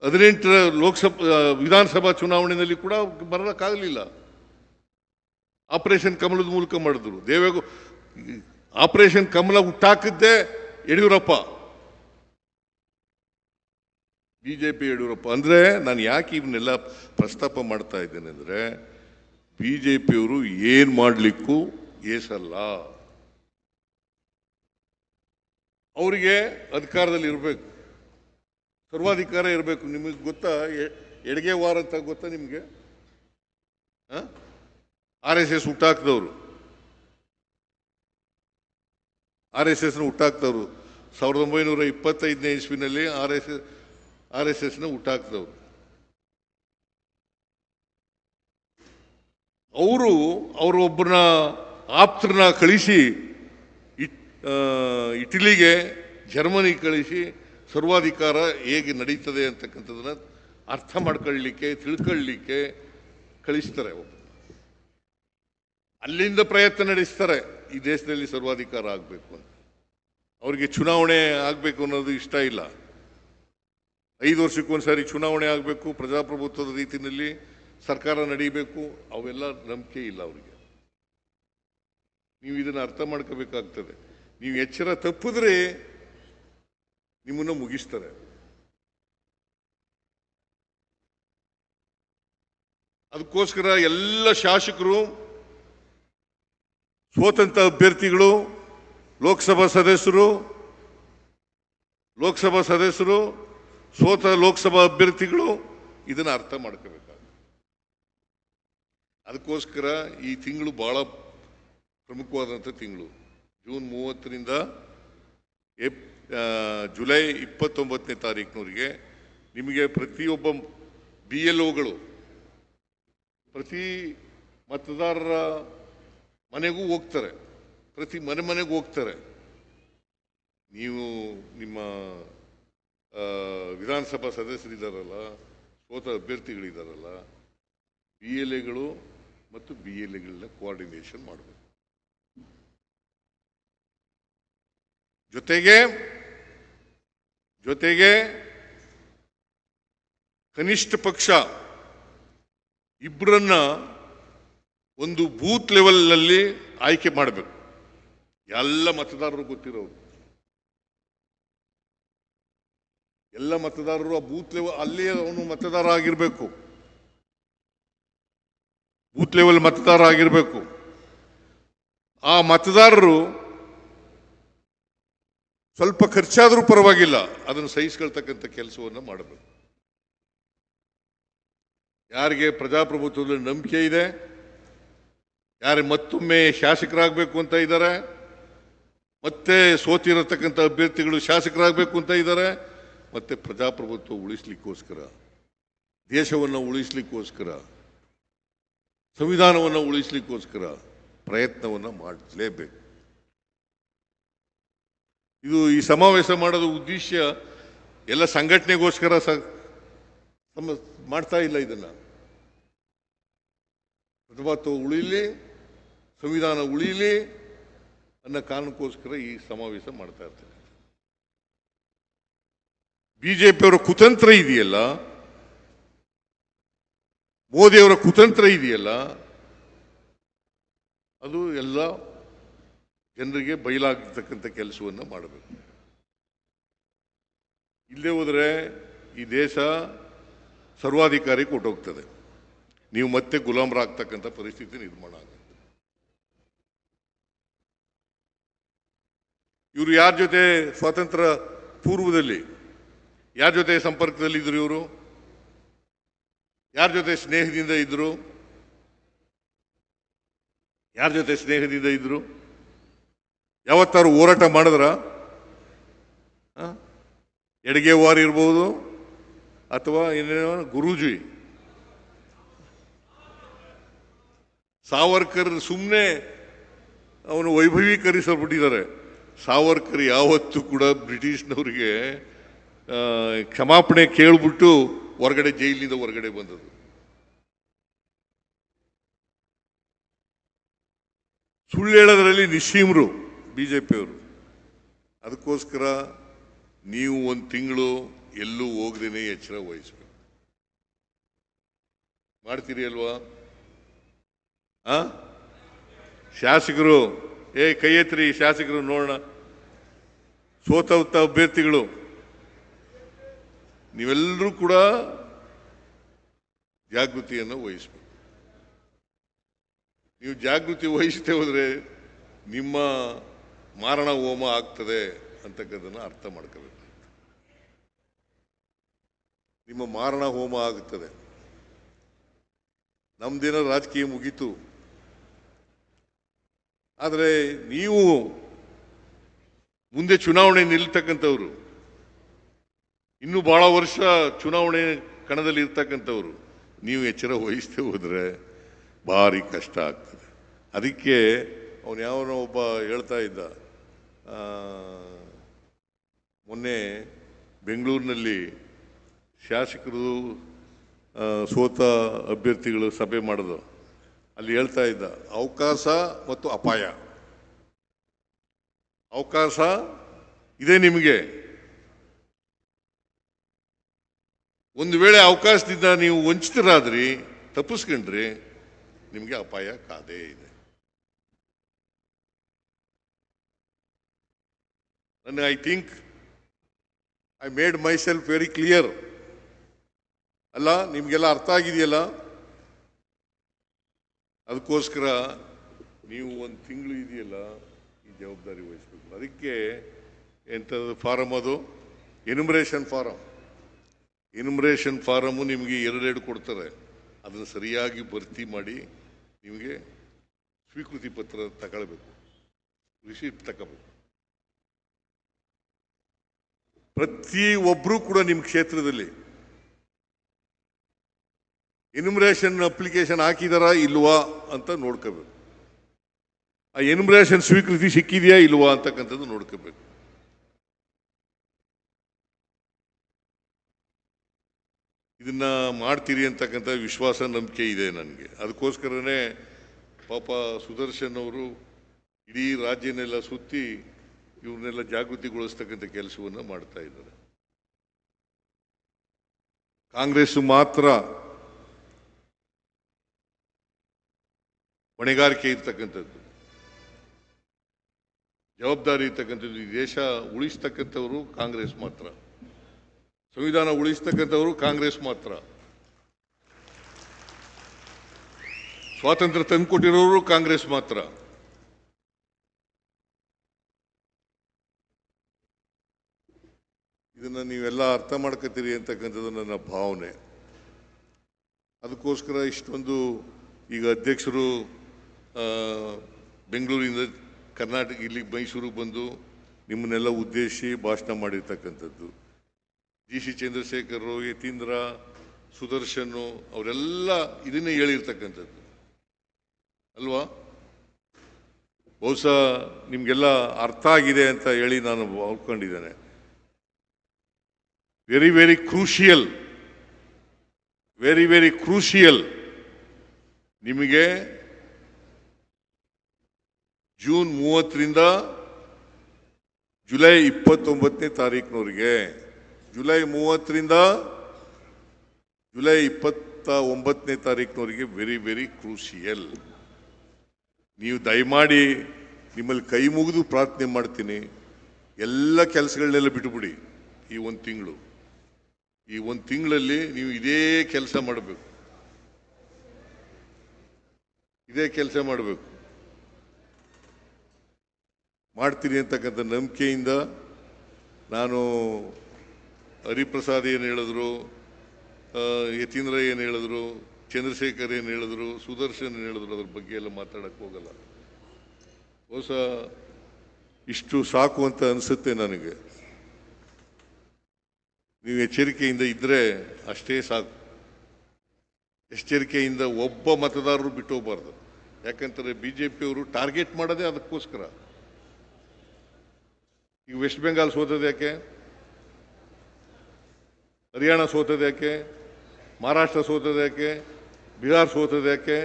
18ರ ಲೋಕಸಭಾ ವಿಧಾನಸಭಾ ಚುನಾವಣೆಯಲ್ಲಿ ಕೂಡ ಬರೋಕ್ಕಾಗಲಿಲ್ಲ. ಆಪರೇಷನ್ ಕಮಲದ ಮೂಲಕ ಮಾಡಿದ್ರು. ಆಪರೇಷನ್ ಕಮಲ ಹುಟ್ಟಾಕಿದ್ದೇ ಯಡಿಯೂರಪ್ಪ, ಬಿಜೆಪಿ ಯಡಿಯೂರಪ್ಪ. ಅಂದ್ರೆ ನಾನು ಯಾಕೆ ಇವನ್ನೆಲ್ಲ ಪ್ರಸ್ತಾಪ ಮಾಡ್ತಾ ಇದ್ದೇನೆ ಅಂದ್ರೆ, ಬಿಜೆಪಿಯವರು ಏನ್ ಮಾಡ್ಲಿಕ್ಕೂ ಏಸಲ್ಲ. ಅವರಿಗೆ ಅಧಿಕಾರದಲ್ಲಿ ಇರಬೇಕು, ಸರ್ವಾಧಿಕಾರ ಇರಬೇಕು. ನಿಮಗೆ ಗೊತ್ತಾ ಎಡಗೆ ವಾರ ಅಂತ ಗೊತ್ತಾ ನಿಮಗೆ? RSS ಹುಟ್ಟಾಕ್ದವರು, RSS ಹುಟ್ಟಾಕ್ದವರು 1925ನೇ ಇಸ್ವಿನಲ್ಲಿ RSS ಹುಟ್ಟಾಕ್ದವರು. ಅವರು ಒಬ್ಬರನ್ನ ಆಪ್ತರನ್ನ ಕಳಿಸಿ ಇಟಲಿಗೆ, ಜರ್ಮನಿ ಕಳಿಸಿ ಸರ್ವಾಧಿಕಾರ ಹೇಗೆ ನಡೀತದೆ ಅಂತಕ್ಕಂಥದನ್ನ ಅರ್ಥ ಮಾಡ್ಕೊಳ್ಳಿಕ್ಕೆ, ತಿಳ್ಕೊಳ್ಳಿಕ್ಕೆ ಕಳಿಸ್ತಾರೆ. ಅಲ್ಲಿಂದ ಪ್ರಯತ್ನ ನಡೆಸ್ತಾರೆ ಈ ದೇಶದಲ್ಲಿ ಸರ್ವಾಧಿಕಾರ ಆಗಬೇಕು ಅಂತ. ಅವರಿಗೆ ಚುನಾವಣೆ ಆಗಬೇಕು ಅನ್ನೋದು ಇಷ್ಟ ಇಲ್ಲ. 5 ವರ್ಷಕ್ಕೊಂದ್ಸಾರಿ ಚುನಾವಣೆ ಆಗಬೇಕು, ಪ್ರಜಾಪ್ರಭುತ್ವದ ರೀತಿಯಲ್ಲಿ ಸರ್ಕಾರ ನಡೀಬೇಕು, ಅವೆಲ್ಲ ನಂಬಿಕೆ ಇಲ್ಲ ಅವರಿಗೆ. ನೀವು ಇದನ್ನು ಅರ್ಥ ಮಾಡ್ಕೋಬೇಕಾಗ್ತದೆ. ನೀವು ಎಚ್ಚರ ತಪ್ಪಿದ್ರೆ ನಿಮ್ಮನ್ನ ಮುಗಿಸ್ತಾರೆ. ಅದಕ್ಕೋಸ್ಕರ ಎಲ್ಲ ಶಾಸಕರು, ಸ್ವತಂತ್ರ ಅಭ್ಯರ್ಥಿಗಳು, ಲೋಕಸಭಾ ಸದಸ್ಯರು, ಸ್ವತಃ ಲೋಕಸಭಾ ಅಭ್ಯರ್ಥಿಗಳು ಇದನ್ನು ಅರ್ಥ ಮಾಡ್ಕೋಬೇಕಾಗುತ್ತೆ. ಅದಕ್ಕೋಸ್ಕರ ಈ ತಿಂಗಳು ಬಹಳ ಪ್ರಮುಖವಾದಂಥ ತಿಂಗಳು. ಜೂನ್ 30ರಿಂದ ಜುಲೈ 29ನೇ ತಾರೀಕಿನವರೆಗೆ ನಿಮಗೆ ಪ್ರತಿಯೊಬ್ಬ BLOಗಳು ಪ್ರತಿ ಮತದಾರರ ಮನೆಗೂ ಹೋಗ್ತಾರೆ, ಪ್ರತಿ ಮನೆಗೂ ಹೋಗ್ತಾರೆ. ನೀವು ನಿಮ್ಮ ವಿಧಾನಸಭಾ ಸದಸ್ಯರಿದ್ದಾರಲ್ಲ, ಸ್ವತಃ ಅಭ್ಯರ್ಥಿಗಳಿದ್ದಾರಲ್ಲ, BLAಗಳು ಮತ್ತು BLAಗಳನ್ನ ಕೋಆರ್ಡಿನೇಷನ್ ಮಾಡಬೇಕು. ಜೊತೆಗೆ ಕನಿಷ್ಠ ಪಕ್ಷ ಇಬ್ಬರನ್ನ ಒಂದು ಬೂತ್ ಲೆವೆಲ್ನಲ್ಲಿ ಆಯ್ಕೆ ಮಾಡಬೇಕು. ಎಲ್ಲ ಮತದಾರರು ಗೊತ್ತಿರೋರು, ಎಲ್ಲ ಮತದಾರರು ಆ ಬೂತ್ ಲೆವೆಲ್ ಅಲ್ಲಿ ಅವನು ಮತದಾರ ಆಗಿರ್ಬೇಕು, ಬೂತ್ ಲೆವೆಲ್ ಮತದಾರ ಆಗಿರ್ಬೇಕು. ಆ ಮತದಾರರು ಸ್ವಲ್ಪ ಖರ್ಚಾದರೂ ಪರವಾಗಿಲ್ಲ, ಅದನ್ನು ಸಹಿಸ್ಕೊಳ್ತಕ್ಕಂಥ ಕೆಲಸವನ್ನು ಮಾಡಬೇಕು. ಯಾರಿಗೆ ಪ್ರಜಾಪ್ರಭುತ್ವದಲ್ಲಿ ನಂಬಿಕೆ ಇದೆ, ಯಾರು ಮತ್ತೊಮ್ಮೆ ಶಾಸಕರಾಗಬೇಕು ಅಂತ ಇದ್ದಾರೆ, ಮತ್ತೆ ಸೋತಿರತಕ್ಕಂಥ ಅಭ್ಯರ್ಥಿಗಳು ಶಾಸಕರಾಗಬೇಕು ಅಂತ ಇದ್ದಾರೆ, ಮತ್ತೆ ಪ್ರಜಾಪ್ರಭುತ್ವ ಉಳಿಸ್ಲಿಕ್ಕೋಸ್ಕರ, ದೇಶವನ್ನು ಉಳಿಸ್ಲಿಕ್ಕೋಸ್ಕರ, ಸಂವಿಧಾನವನ್ನು ಉಳಿಸ್ಲಿಕ್ಕೋಸ್ಕರ ಪ್ರಯತ್ನವನ್ನು ಮಾಡಲೇಬೇಕು. ಈ ಸಮಾವೇಶ ಮಾಡೋದು ಉದ್ದೇಶ ಎಲ್ಲ ಸಂಘಟನೆಗೋಸ್ಕರ ಮಾಡ್ತಾ ಇಲ್ಲ. ಇದನ್ನ ಪ್ರಜಾಪ್ರಭುತ್ವ ಉಳಿಲಿ, ಸಂವಿಧಾನ ಉಳಿಲಿ ಅನ್ನೋ ಕಾರಣಕ್ಕೋಸ್ಕರ ಈ ಸಮಾವೇಶ ಮಾಡ್ತಾ ಇರ್ತಾರೆ. ಬಿಜೆಪಿಯವರ ಕುತಂತ್ರ ಇದೆಯಲ್ಲ, ಮೋದಿಯವರ ಕುತಂತ್ರ ಇದೆಯಲ್ಲ, ಅದು ಎಲ್ಲ ಜನರಿಗೆ ಬಯಲಾಗತಕ್ಕಂಥ ಕೆಲಸವನ್ನು ಮಾಡಬೇಕು. ಇಲ್ಲೇ ಹೋದರೆ ಈ ದೇಶ ಸರ್ವಾಧಿಕಾರಿ ಕೊಟ್ಟೋಗ್ತದೆ. ನೀವು ಮತ್ತೆ ಗುಲಾಮರಾಗ್ತಕ್ಕಂಥ ಪರಿಸ್ಥಿತಿ ನಿರ್ಮಾಣ ಆಗುತ್ತೆ. ಇವರು ಯಾರ ಜೊತೆ ಸ್ವಾತಂತ್ರ್ಯ ಪೂರ್ವದಲ್ಲಿ ಯಾರ ಜೊತೆ ಸಂಪರ್ಕದಲ್ಲಿ ಇದ್ರು? ಇವರು ಯಾರ ಜೊತೆ ಸ್ನೇಹದಿಂದ ಇದ್ರು? ಯಾರ ಜೊತೆ ಸ್ನೇಹದಿಂದ ಇದ್ರು? ಯಾವತ್ತಾರು ಹೋರಾಟ ಮಾಡಿದ್ರ? ಎಡಗೆ ವಾರ ಇರ್ಬೋದು, ಅಥವಾ ಏನೇನೋ ಗುರೂಜಿ ಸಾವರ್ಕರ್ ಸುಮ್ಮನೆ ಅವನು ವೈಭವೀಕರಿಸಲ್ಬಿಟ್ಟಿದ್ದಾರೆ. ಸಾವರ್ಕರ್ ಯಾವತ್ತೂ ಕೂಡ ಬ್ರಿಟಿಷ್ನವರಿಗೆ ಕ್ಷಮಾಪಣೆ ಕೇಳ್ಬಿಟ್ಟು ಹೊರಗಡೆ, ಜೈಲಿನಿಂದ ಹೊರಗಡೆ ಬಂದದ್ದು. ಸುಳ್ಳು ಹೇಳೋದ್ರಲ್ಲಿ ನಿಸ್ಸೀಮರು ಬಿಜೆಪಿಯವರು. ಅದಕ್ಕೋಸ್ಕರ ನೀವು ಒಂದು ತಿಂಗಳು ಎಲ್ಲೂ ಹೋಗದೇನೆ ಎಚ್ಚರ ವಹಿಸ್ಬೇಕು. ಮಾಡ್ತೀರಿ ಅಲ್ವಾ? ಶಾಸಕರು ಕೈ ಎತ್ತರಿ, ಶಾಸಕರು ನೋಡೋಣ. ಸೋತ ಅಭ್ಯರ್ಥಿಗಳು ನೀವೆಲ್ಲರೂ ಕೂಡ ಜಾಗೃತಿಯನ್ನು ವಹಿಸಬೇಕು. ನೀವು ಜಾಗೃತಿ ವಹಿಸದೆ ಹೋದ್ರೆ ನಿಮ್ಮ ಮಾರಣ ಹೋಮ ಆಗ್ತದೆ ಅಂತಕ್ಕಂಥದ್ದನ್ನು ಅರ್ಥ ಮಾಡ್ಕೋಬೇಕು. ನಿಮ್ಮ ಮಾರಣ ಹೋಮ ಆಗುತ್ತದೆ. ನಮ್ದೇನೋ ರಾಜಕೀಯ ಮುಗೀತು, ಆದರೆ ನೀವು ಮುಂದೆ ಚುನಾವಣೆ ನಿಲ್ತಕ್ಕಂಥವ್ರು, ಇನ್ನೂ ಬಹಳ ವರ್ಷ ಚುನಾವಣೆ ಕಣದಲ್ಲಿ ಇರ್ತಕ್ಕಂಥವ್ರು, ನೀವು ಎಚ್ಚರ ವಹಿಸದೆ ಹೋದ್ರೆ ಭಾರಿ ಕಷ್ಟ ಆಗ್ತದೆ. ಅದಕ್ಕೆ ಅವನು ಯಾವನೋ ಒಬ್ಬ ಹೇಳ್ತಾ ಇದ್ದ, ಮೊನ್ನೆ ಬೆಂಗಳೂರಿನಲ್ಲಿ ಶಾಸಕರು ಸೋತ ಅಭ್ಯರ್ಥಿಗಳು ಸಭೆ ಮಾಡೋದು, ಅಲ್ಲಿ ಹೇಳ್ತಾ ಇದ್ದ, ಅವಕಾಶ ಮತ್ತು ಅಪಾಯ. ಅವಕಾಶ ಇದೆ ನಿಮಗೆ, ಒಂದು ವೇಳೆ ಅವಕಾಶದಿಂದ ನೀವು ವಂಚಿತರಾದ್ರಿ, ತಪ್ಪಿಸ್ಕೊಂಡ್ರಿ, ನಿಮಗೆ ಅಪಾಯ ಕಾದೇ ಇದೆ. I think I made my self very clear ಅಲ್ಲ? ನಿಮ್ಗೆಲ್ಲ ಅರ್ಥ ಆಗಿದೆಯಲ್ಲ? ಅದಕ್ಕೋಸ್ಕರ ನೀವು ಒಂದು ತಿಂಗಳು ಇದೆಯಲ್ಲ, ಈ ಜವಾಬ್ದಾರಿ ವಹಿಸ್ಬೇಕು. ಅದಕ್ಕೆ ಎಂಥದ್ದು ಫಾರಮ್, ಅದು ಎನ್ಯುಮರೇಷನ್ ಫಾರಮ್. ಎನ್ಯುಮರೇಷನ್ ಫಾರಮು ನಿಮಗೆ ಎರಡೆರಡು ಕೊಡ್ತಾರೆ. ಅದನ್ನು ಸರಿಯಾಗಿ ಭರ್ತಿ ಮಾಡಿ ನಿಮಗೆ ಸ್ವೀಕೃತಿ ಪತ್ರ ತಗೊಳ್ಬೇಕು, ರಿಸೀಪ್ಟ್ ತಗೋಬೇಕು. ಪ್ರತಿ ಒಬ್ಬರು ಕೂಡ ನಿಮ್ಮ ಕ್ಷೇತ್ರದಲ್ಲಿ ಎನ್ಯುಮರೇಷನ್ ಅಪ್ಲಿಕೇಶನ್ ಹಾಕಿದಾರಾ ಇಲ್ವಾ ಅಂತ ನೋಡ್ಕೋಬೇಕು. ಆ ಎನ್ಯುಮರೇಷನ್ ಸ್ವೀಕೃತಿ ಸಿಕ್ಕಿದೆಯಾ ಇಲ್ವಾ ಅಂತಕ್ಕಂಥದ್ದು ನೋಡ್ಕೋಬೇಕು. ಇದನ್ನ ಮಾಡ್ತೀರಿ ಅಂತಕ್ಕಂಥ ವಿಶ್ವಾಸ, ನಂಬಿಕೆ ಇದೆ ನನಗೆ. ಅದಕ್ಕೋಸ್ಕರನೇ ಪಾಪ ಸುದರ್ಶನ್ ಅವರು ಇಡೀ ರಾಜ್ಯನೆಲ್ಲ ಸುತ್ತಿ ಇವ್ರನ್ನೆಲ್ಲ ಜಾಗೃತಿಗೊಳಿಸ್ತಕ್ಕಂಥ ಕೆಲಸವನ್ನು ಮಾಡ್ತಾ ಇದ್ದಾರೆ. ಕಾಂಗ್ರೆಸ್ ಮಾತ್ರ ಹೊಣೆಗಾರಿಕೆ ಇರ್ತಕ್ಕಂಥದ್ದು, ಜವಾಬ್ದಾರಿ ಇರ್ತಕ್ಕಂಥದ್ದು. ಈ ದೇಶ ಉಳಿಸ್ತಕ್ಕಂಥವರು ಕಾಂಗ್ರೆಸ್ ಮಾತ್ರ, ಸಂವಿಧಾನ ಉಳಿಸ್ತಕ್ಕಂಥವರು ಕಾಂಗ್ರೆಸ್ ಮಾತ್ರ, ಸ್ವಾತಂತ್ರ್ಯ ತಂದುಕೊಟ್ಟಿರೋರು ಕಾಂಗ್ರೆಸ್ ಮಾತ್ರ. ಇದನ್ನ ನೀವೆಲ್ಲ ಅರ್ಥ ಮಾಡ್ಕೋತೀರಿ ಅಂತಕ್ಕಂಥದ್ದು ನನ್ನ ಭಾವನೆ. ಅದಕ್ಕೋಸ್ಕರ ಇಷ್ಟೊಂದು ಈಗ ಅಧ್ಯಕ್ಷರು ಬೆಂಗಳೂರಿಂದ ಕರ್ನಾಟಕ ಇಲ್ಲಿ ಮೈಸೂರಿಗೆ ಬಂದು ನಿಮ್ಮನ್ನೆಲ್ಲ ಉದ್ದೇಶಿಸಿ ಭಾಷಣ ಮಾಡಿರ್ತಕ್ಕಂಥದ್ದು. ಜಿ ಚಂದ್ರಶೇಖರ್, ಯತೀಂದ್ರ, ಸುದರ್ಶನ್ ಅವರೆಲ್ಲ ಇದನ್ನೇ ಹೇಳಿರ್ತಕ್ಕಂಥದ್ದು ಅಲ್ವಾ? ಬಹುಶಃ ನಿಮಗೆಲ್ಲ ಅರ್ಥ ಆಗಿದೆ ಅಂತ ಹೇಳಿ ನಾನು ಅಂದ್ಕೊಂಡಿದ್ದೇನೆ. Very very crucial, very very crucial. ನಿಮಗೆ ಜೂನ್ 30ರಿಂದ ಜುಲೈ 29ನೇ ತಾರೀಕಿನವರೆಗೆ, ಜುಲೈ 30ರಿಂದ ಜುಲೈ 29ನೇ ತಾರೀಕಿನವರೆಗೆ ವೆರಿ ವೆರಿ ಕ್ರೂಷಿಯಲ್. ನೀವು ದಯಮಾಡಿ ನಿಮ್ಮಲ್ಲಿ ಕೈ ಮುಗಿದು ಪ್ರಾರ್ಥನೆ ಮಾಡ್ತೀನಿ, ಎಲ್ಲ ಕೆಲಸಗಳನ್ನೆಲ್ಲ ಬಿಟ್ಟುಬಿಡಿ. ಈ ಒಂದು ತಿಂಗಳು, ಈ ಒಂದು ತಿಂಗಳಲ್ಲಿ ನೀವು ಇದೇ ಕೆಲಸ ಮಾಡಬೇಕು, ಇದೇ ಕೆಲಸ ಮಾಡಬೇಕು. ಮಾಡ್ತೀನಿ ಅಂತಕ್ಕಂಥ ನಂಬಿಕೆಯಿಂದ ನಾನು ಹರಿಪ್ರಸಾದ್ ಏನು ಹೇಳಿದ್ರು, ಯತೀಂದ್ರ ಏನು ಹೇಳಿದ್ರು, ಚಂದ್ರಶೇಖರ್ ಏನು ಹೇಳಿದ್ರು, ಸುದರ್ಶನ್ ಏನು ಹೇಳಿದ್ರು, ಅದ್ರ ಬಗ್ಗೆ ಎಲ್ಲ ಮಾತಾಡಕ್ಕೆ ಹೋಗಲ್ಲ. ಹೊಸ ಇಷ್ಟು ಸಾಕು ಅಂತ ಅನಿಸುತ್ತೆ ನನಗೆ. ನೀವು ಎಚ್ಚರಿಕೆಯಿಂದ ಇದ್ದರೆ ಅಷ್ಟೇ ಸಾಕು. ಎಚ್ಚರಿಕೆಯಿಂದ ಒಬ್ಬ ಮತದಾರರು ಬಿಟ್ಟು ಹೋಗಬಾರ್ದು. ಯಾಕಂತಾರೆ ಬಿಜೆಪಿಯವರು ಟಾರ್ಗೆಟ್ ಮಾಡೋದೇ ಅದಕ್ಕೋಸ್ಕರ. ಈಗ ವೆಸ್ಟ್ ಬೆಂಗಾಲ್ ಸೋತದ ಯಾಕೆ, ಹರಿಯಾಣ ಸೋತದ ಯಾಕೆ, ಮಹಾರಾಷ್ಟ್ರ ಸೋತದ ಯಾಕೆ, ಬಿಹಾರ್ ಸೋತದ ಯಾಕೆ?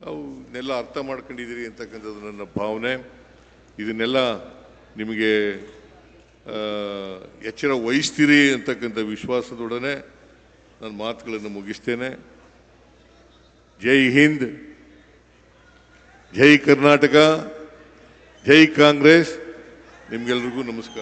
ತಾವು ಇದನ್ನೆಲ್ಲ ಅರ್ಥ ಮಾಡ್ಕೊಂಡಿದ್ದೀರಿ ಅಂತಕ್ಕಂಥದ್ದು ನನ್ನ ಭಾವನೆ. ಇದನ್ನೆಲ್ಲ ನಿಮಗೆ ಎಚ್ಚರ ವಹಿಸ್ತೀರಿ ಅಂತಕ್ಕಂಥ ವಿಶ್ವಾಸದೊಡನೆ ನನ್ನ ಮಾತುಗಳನ್ನು ಮುಗಿಸ್ತೇನೆ. ಜೈ ಹಿಂದ್, ಜೈ ಕರ್ನಾಟಕ, ಜೈ ಕಾಂಗ್ರೆಸ್. ನಿಮ್ಗೆಲ್ರಿಗೂ ನಮಸ್ಕಾರ.